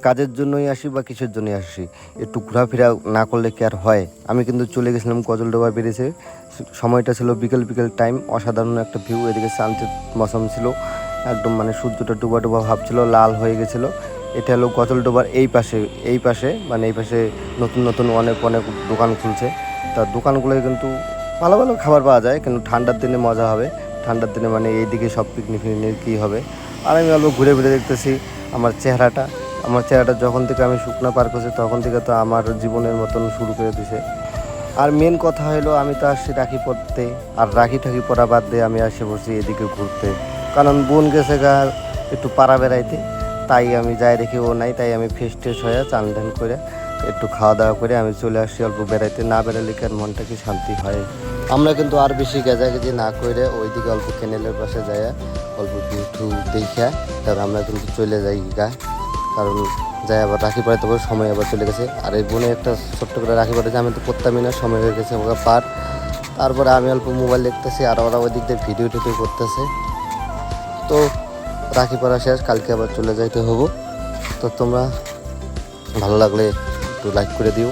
কাজের জন্যই আসি বা কিসের জন্যই আসি, একটু ঘোরাফেরা না করলে কি আর হয়। আমি কিন্তু চলে গেছিলাম গজলডোবা ব্রিজে। সময়টা ছিল বিকেল বিকেল টাইম, অসাধারণ একটা ভিউ। এদিকে শান্তির মৌসুম ছিল, একদম মানে সূর্যটা ডুবা ডুবা ভাব ছিল, লাল হয়ে গেছিলো। এটা হলো গজলডোবার এই পাশে মানে এই পাশে নতুন নতুন অনেক অনেক দোকান খুলছে। তা দোকানগুলোয় কিন্তু ভালো ভালো খাবার পাওয়া যায়, কিন্তু ঠান্ডার দিনে মজা হবে। ঠান্ডার দিনে মানে এইদিকে সব পিকনিক ফিকনিক কী হবে। আর আমি অল্প ঘুরে ঘুরে দেখতেছি আমার চেহারাটা যখন থেকে আমি শুকনা পার করছি তখন থেকে তো আমার জীবনের মতন শুরু করে দিছে। আর মেন কথা হলো আমি তো আসছি রাখি পরতে, আর রাখি ঠাকি পরা বাদ দিয়ে আমি আসে বসছি এদিকে ঘুরতে। কারণ বোন গেছে গা একটু পাড়া বেড়াইতে, তাই আমি যাই দেখি ও নাই, তাই আমি ফ্রেশ ট্রেশ হয়ে চান ধান করে একটু খাওয়া দাওয়া করে আমি চলে আসছি অল্প বেড়াইতে। না বেড়ালে কি আর মনটা কি শান্তি হয়। আমরা কিন্তু আর বেশি গেজাগেজি না করে ওইদিকে অল্প ক্যানেলের পাশে যায় অল্প একটু দেখা তারপর আমরা কিন্তু চলে যাই গা। কারণ যাই আবার রাখি পড়াইতে পারে, সময় আবার চলে গেছে। আর এই বোনে একটা ছোট্ট করে রাখি পড়াইছে, আমি তো পড়তামই না, সময় হয়ে গেছে ওকে পার। তারপরে আমি অল্প মোবাইল দেখতেছি আর ওরা ওই দিক দিয়ে ভিডিও টিডিও করতেছে। তো রাখি পড়া শেষ, কালকে আবার চলে যাইতে হবো। তো তোমরা ভালো লাগলে একটু লাইক করে দিও।